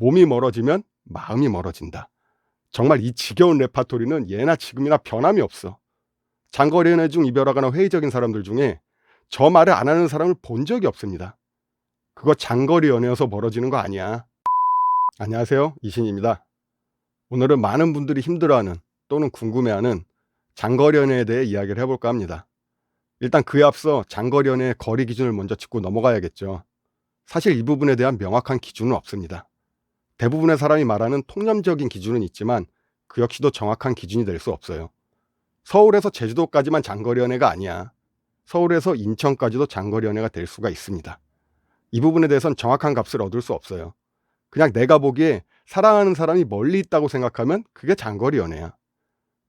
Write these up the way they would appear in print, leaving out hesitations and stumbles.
몸이 멀어지면 마음이 멀어진다. 정말 이 지겨운 레파토리는 예나 지금이나 변함이 없어. 장거리 연애 중 이별하거나 회의적인 사람들 중에 저 말을 안 하는 사람을 본 적이 없습니다. 그거 장거리 연애여서 멀어지는 거 아니야. 안녕하세요, 이신입니다. 오늘은 많은 분들이 힘들어하는 또는 궁금해하는 장거리 연애에 대해 이야기를 해볼까 합니다. 일단 그에 앞서 장거리 연애의 거리 기준을 먼저 짚고 넘어가야겠죠. 사실 이 부분에 대한 명확한 기준은 없습니다. 대부분의 사람이 말하는 통념적인 기준은 있지만 그 역시도 정확한 기준이 될 수 없어요. 서울에서 제주도까지만 장거리 연애가 아니야. 서울에서 인천까지도 장거리 연애가 될 수가 있습니다. 이 부분에 대해서는 정확한 값을 얻을 수 없어요. 그냥 내가 보기에 사랑하는 사람이 멀리 있다고 생각하면 그게 장거리 연애야.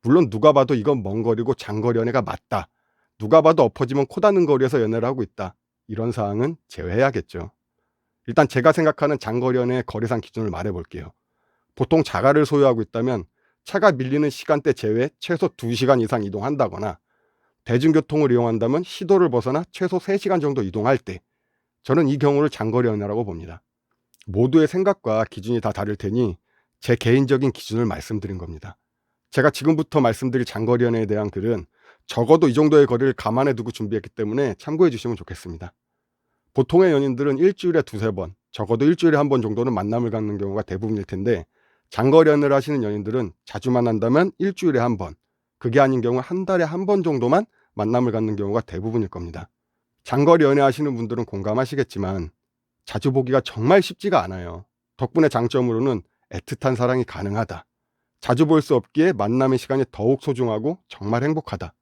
물론 누가 봐도 이건 먼 거리고 장거리 연애가 맞다. 누가 봐도 엎어지면 코 닿는 거리에서 연애를 하고 있다. 이런 사항은 제외해야겠죠. 일단 제가 생각하는 장거리 연애의 거리상 기준을 말해볼게요. 보통 자가를 소유하고 있다면 차가 밀리는 시간대 제외 최소 2시간 이상 이동한다거나 대중교통을 이용한다면 시도를 벗어나 최소 3시간 정도 이동할 때 저는 이 경우를 장거리 연애라고 봅니다. 모두의 생각과 기준이 다 다를 테니 제 개인적인 기준을 말씀드린 겁니다. 제가 지금부터 말씀드릴 장거리 연애에 대한 글은 적어도 이 정도의 거리를 감안해 두고 준비했기 때문에 참고해 주시면 좋겠습니다. 보통의 연인들은 일주일에 2-3번, 적어도 일주일에 1번 정도는 만남을 갖는 경우가 대부분일 텐데 장거리 연애를 하시는 연인들은 자주 만난다면 일주일에 1번, 그게 아닌 경우 한 달에 1번 정도만 만남을 갖는 경우가 대부분일 겁니다. 장거리 연애 하시는 분들은 공감하시겠지만 자주 보기가 정말 쉽지가 않아요. 덕분에 장점으로는 애틋한 사랑이 가능하다. 자주 볼 수 없기에 만남의 시간이 더욱 소중하고 정말 행복하다.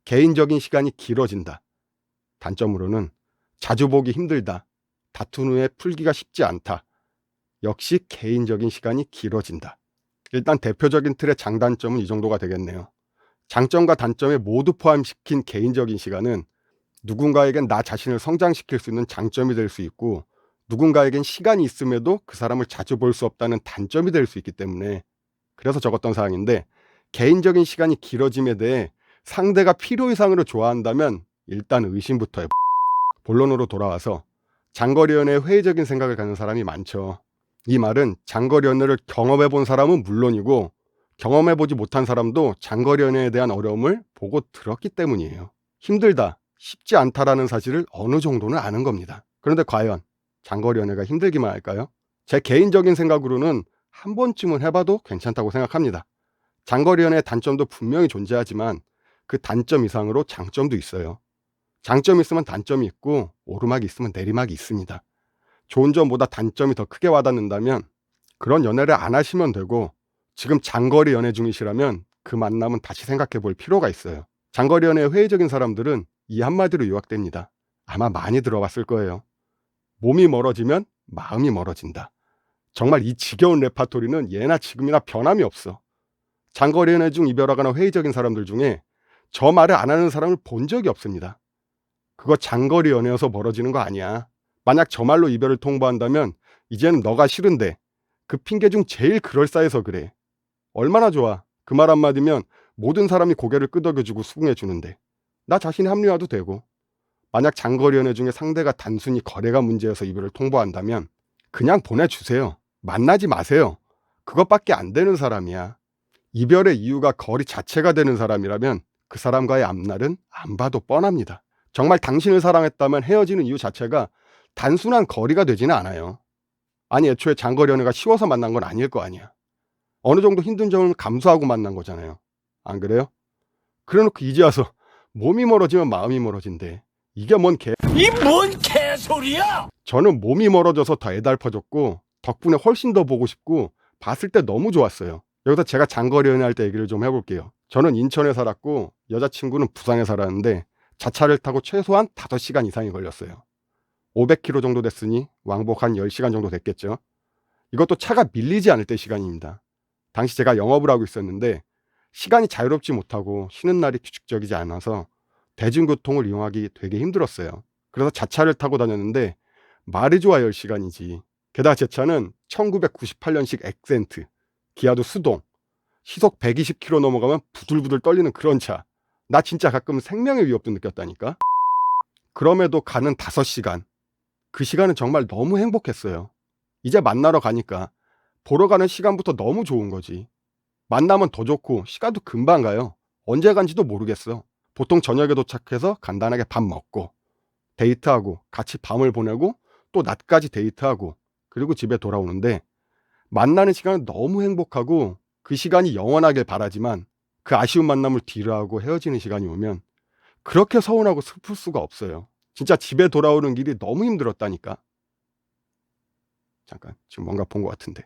개인적인 시간이 길어진다. 단점으로는 자주 보기 힘들다. 다툰 후에 풀기가 쉽지 않다. 역시 개인적인 시간이 길어진다. 일단 대표적인 틀의 장단점은 이 정도가 되겠네요. 장점과 단점에 모두 포함시킨 개인적인 시간은 누군가에겐 나 자신을 성장시킬 수 있는 장점이 될 수 있고 누군가에겐 시간이 있음에도 그 사람을 자주 볼 수 없다는 단점이 될 수 있기 때문에 그래서 적었던 사항인데 개인적인 시간이 길어짐에 대해 상대가 필요 이상으로 좋아한다면 일단 의심부터 해요. 본론으로 돌아와서 장거리 연애에 회의적인 생각을 갖는 사람이 많죠. 이 말은 장거리 연애를 경험해본 사람은 물론이고 경험해보지 못한 사람도 장거리 연애에 대한 어려움을 보고 들었기 때문이에요. 힘들다, 쉽지 않다라는 사실을 어느 정도는 아는 겁니다. 그런데 과연 장거리 연애가 힘들기만 할까요? 제 개인적인 생각으로는 한 번쯤은 해봐도 괜찮다고 생각합니다. 장거리 연애의 단점도 분명히 존재하지만 그 단점 이상으로 장점도 있어요. 장점이 있으면 단점이 있고 오르막이 있으면 내리막이 있습니다. 좋은 점보다 단점이 더 크게 와닿는다면 그런 연애를 안 하시면 되고 지금 장거리 연애 중이시라면 그 만남은 다시 생각해 볼 필요가 있어요. 장거리 연애에 회의적인 사람들은 이 한마디로 요약됩니다. 아마 많이 들어봤을 거예요. 몸이 멀어지면 마음이 멀어진다. 정말 이 지겨운 레파토리는 예나 지금이나 변함이 없어. 장거리 연애 중 이별하거나 회의적인 사람들 중에 저 말을 안 하는 사람을 본 적이 없습니다. 그거 장거리 연애여서 멀어지는 거 아니야. 만약 저 말로 이별을 통보한다면 이제는 너가 싫은데 그 핑계 중 제일 그럴싸해서 그래. 얼마나 좋아. 그 말 한마디면 모든 사람이 고개를 끄덕여주고 수긍해 주는데 나 자신이 합리화도 되고 만약 장거리 연애 중에 상대가 단순히 거래가 문제여서 이별을 통보한다면 그냥 보내주세요. 만나지 마세요. 그것밖에 안 되는 사람이야. 이별의 이유가 거리 자체가 되는 사람이라면 그 사람과의 앞날은 안 봐도 뻔합니다. 정말 당신을 사랑했다면 헤어지는 이유 자체가 단순한 거리가 되지는 않아요. 아니 애초에 장거리 연애가 쉬워서 만난 건 아닐 거 아니야. 어느 정도 힘든 점을 감수하고 만난 거잖아요. 안 그래요? 그래놓고 이제 와서 몸이 멀어지면 마음이 멀어진대. 이게 뭔 개소리야? 저는 몸이 멀어져서 더 애달퍼졌고 덕분에 훨씬 더 보고 싶고 봤을 때 너무 좋았어요. 여기서 제가 장거리 연애할 때 얘기를 좀 해볼게요. 저는 인천에 살았고 여자친구는 부산에 살았는데 자차를 타고 최소한 5시간 이상이 걸렸어요. 500km 정도 됐으니 왕복 한 10시간 정도 됐겠죠. 이것도 차가 밀리지 않을 때 시간입니다. 당시 제가 영업을 하고 있었는데 시간이 자유롭지 못하고 쉬는 날이 규칙적이지 않아서 대중교통을 이용하기 되게 힘들었어요. 그래서 자차를 타고 다녔는데 말이 좋아 10시간이지. 게다가 제 차는 1998년식 액센트, 기아도 수동, 시속 120km 넘어가면 부들부들 떨리는 그런 차. 나 진짜 가끔 생명의 위협도 느꼈다니까. 그럼에도 가는 5시간. 그 시간은 정말 너무 행복했어요. 이제 만나러 가니까 보러 가는 시간부터 너무 좋은 거지. 만나면 더 좋고 시간도 금방 가요. 언제 간지도 모르겠어. 보통 저녁에 도착해서 간단하게 밥 먹고 데이트하고 같이 밤을 보내고 또 낮까지 데이트하고 그리고 집에 돌아오는데 만나는 시간은 너무 행복하고 그 시간이 영원하길 바라지만 그 아쉬운 만남을 뒤로하고 헤어지는 시간이 오면 그렇게 서운하고 슬플 수가 없어요. 진짜 집에 돌아오는 길이 너무 힘들었다니까. 잠깐 지금 뭔가 본 것 같은데.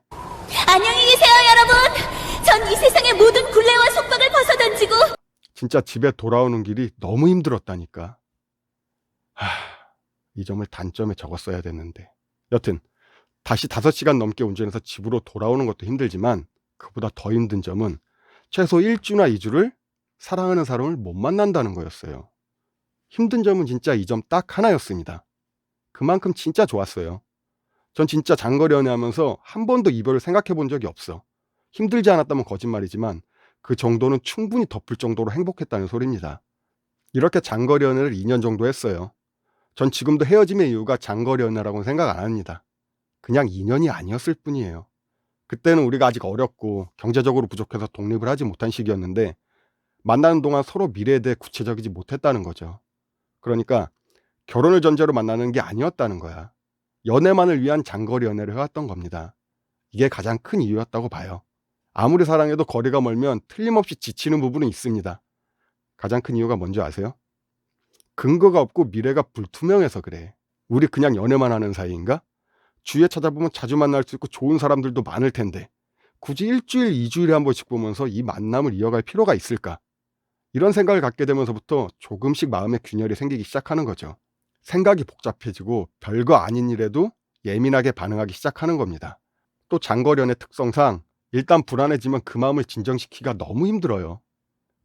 안녕히 계세요, 여러분. 전 이 세상의 모든 굴레와 속박을 벗어던지고 진짜 집에 돌아오는 길이 너무 힘들었다니까. 이 점을 단점에 적었어야 됐는데. 여튼 다시 5시간 넘게 운전해서 집으로 돌아오는 것도 힘들지만 그보다 더 힘든 점은 최소 1주나 2주를 사랑하는 사람을 못 만난다는 거였어요. 힘든 점은 진짜 이 점 딱 하나였습니다. 그만큼 진짜 좋았어요. 전 진짜 장거리 연애하면서 한 번도 이별을 생각해 본 적이 없어. 힘들지 않았다면 거짓말이지만 그 정도는 충분히 덮을 정도로 행복했다는 소리입니다. 이렇게 장거리 연애를 2년 정도 했어요. 전 지금도 헤어짐의 이유가 장거리 연애라고는 생각 안 합니다. 그냥 인연이 아니었을 뿐이에요. 그때는 우리가 아직 어렸고 경제적으로 부족해서 독립을 하지 못한 시기였는데 만나는 동안 서로 미래에 대해 구체적이지 못했다는 거죠. 그러니까 결혼을 전제로 만나는 게 아니었다는 거야. 연애만을 위한 장거리 연애를 해왔던 겁니다. 이게 가장 큰 이유였다고 봐요. 아무리 사랑해도 거리가 멀면 틀림없이 지치는 부분은 있습니다. 가장 큰 이유가 뭔지 아세요? 근거가 없고 미래가 불투명해서 그래. 우리 그냥 연애만 하는 사이인가? 주위에 찾아보면 자주 만날 수 있고 좋은 사람들도 많을 텐데 굳이 일주일, 2주일에 한 번씩 보면서 이 만남을 이어갈 필요가 있을까? 이런 생각을 갖게 되면서부터 조금씩 마음의 균열이 생기기 시작하는 거죠. 생각이 복잡해지고 별거 아닌 일에도 예민하게 반응하기 시작하는 겁니다. 또 장거리 연애 특성상 일단 불안해지면 그 마음을 진정시키기가 너무 힘들어요.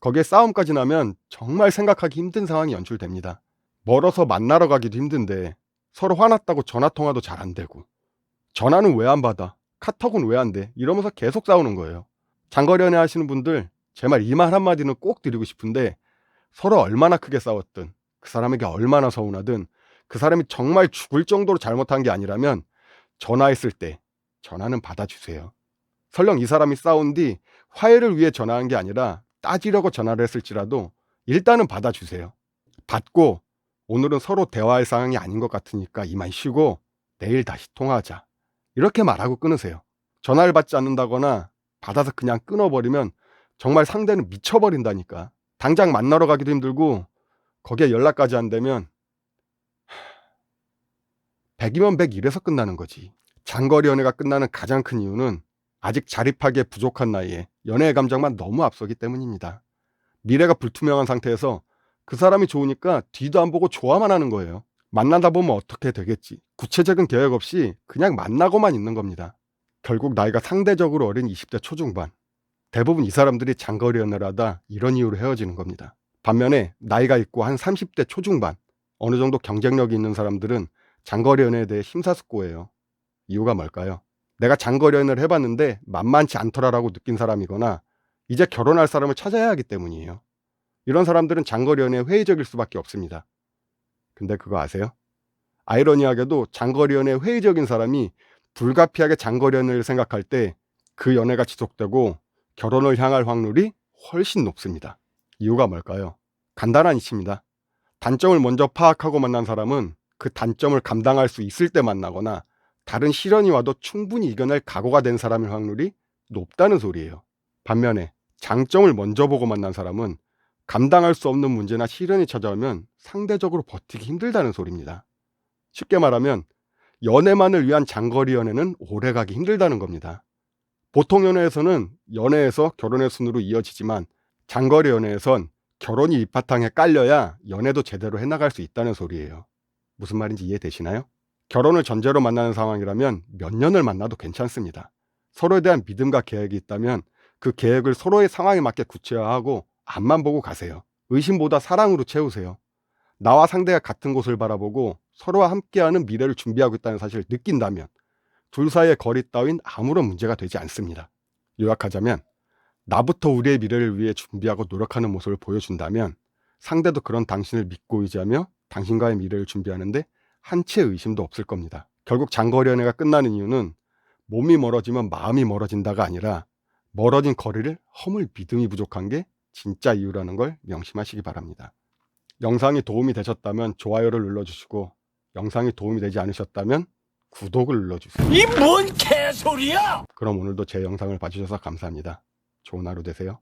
거기에 싸움까지 나면 정말 생각하기 힘든 상황이 연출됩니다. 멀어서 만나러 가기도 힘든데 서로 화났다고 전화통화도 잘 안 되고 전화는 왜 안 받아? 카톡은 왜 안 돼? 이러면서 계속 싸우는 거예요. 장거리 연애 하시는 분들 제 말 이 말 한마디는 꼭 드리고 싶은데 서로 얼마나 크게 싸웠든 그 사람에게 얼마나 서운하든 그 사람이 정말 죽을 정도로 잘못한 게 아니라면 전화했을 때 전화는 받아주세요. 설령 이 사람이 싸운 뒤 화해를 위해 전화한 게 아니라 따지려고 전화를 했을지라도 일단은 받아주세요. 받고 오늘은 서로 대화할 상황이 아닌 것 같으니까 이만 쉬고 내일 다시 통화하자. 이렇게 말하고 끊으세요. 전화를 받지 않는다거나 받아서 그냥 끊어버리면 정말 상대는 미쳐버린다니까. 당장 만나러 가기도 힘들고 거기에 연락까지 안 되면 100이면 100 이래서 끝나는 거지. 장거리 연애가 끝나는 가장 큰 이유는 아직 자립하기에 부족한 나이에 연애의 감정만 너무 앞서기 때문입니다. 미래가 불투명한 상태에서 그 사람이 좋으니까 뒤도 안 보고 좋아만 하는 거예요. 만나다 보면 어떻게 되겠지. 구체적인 계획 없이 그냥 만나고만 있는 겁니다. 결국 나이가 상대적으로 어린 20대 초중반. 대부분 이 사람들이 장거리 연애를 하다 이런 이유로 헤어지는 겁니다. 반면에 나이가 있고 한 30대 초중반, 어느 정도 경쟁력이 있는 사람들은 장거리 연애에 대해 심사숙고해요. 이유가 뭘까요? 내가 장거리 연애를 해봤는데 만만치 않더라라고 느낀 사람이거나 이제 결혼할 사람을 찾아야 하기 때문이에요. 이런 사람들은 장거리 연애에 회의적일 수밖에 없습니다. 근데 그거 아세요? 아이러니하게도 장거리 연애에 회의적인 사람이 불가피하게 장거리 연애를 생각할 때 그 연애가 지속되고 결혼을 향할 확률이 훨씬 높습니다. 이유가 뭘까요? 간단한 이치입니다. 단점을 먼저 파악하고 만난 사람은 그 단점을 감당할 수 있을 때 만나거나 다른 시련이 와도 충분히 이겨낼 각오가 된 사람일 확률이 높다는 소리예요. 반면에 장점을 먼저 보고 만난 사람은 감당할 수 없는 문제나 시련이 찾아오면 상대적으로 버티기 힘들다는 소리입니다. 쉽게 말하면 연애만을 위한 장거리 연애는 오래가기 힘들다는 겁니다. 보통 연애에서는 연애에서 결혼의 순으로 이어지지만 장거리 연애에선 결혼이 밑바탕에 깔려야 연애도 제대로 해나갈 수 있다는 소리예요. 무슨 말인지 이해되시나요? 결혼을 전제로 만나는 상황이라면 몇 년을 만나도 괜찮습니다. 서로에 대한 믿음과 계획이 있다면 그 계획을 서로의 상황에 맞게 구체화하고 앞만 보고 가세요. 의심보다 사랑으로 채우세요. 나와 상대가 같은 곳을 바라보고 서로와 함께하는 미래를 준비하고 있다는 사실을 느낀다면 둘 사이의 거리 따윈 아무런 문제가 되지 않습니다. 요약하자면 나부터 우리의 미래를 위해 준비하고 노력하는 모습을 보여준다면 상대도 그런 당신을 믿고 의지하며 당신과의 미래를 준비하는데 한치의 의심도 없을 겁니다. 결국 장거리 연애가 끝나는 이유는 몸이 멀어지면 마음이 멀어진다가 아니라 멀어진 거리를 허물 믿음이 부족한 게 진짜 이유라는 걸 명심하시기 바랍니다. 영상이 도움이 되셨다면 좋아요를 눌러주시고 영상이 도움이 되지 않으셨다면 구독을 눌러주세요. 이 뭔 개소리야! 그럼 오늘도 제 영상을 봐주셔서 감사합니다. 좋은 하루 되세요.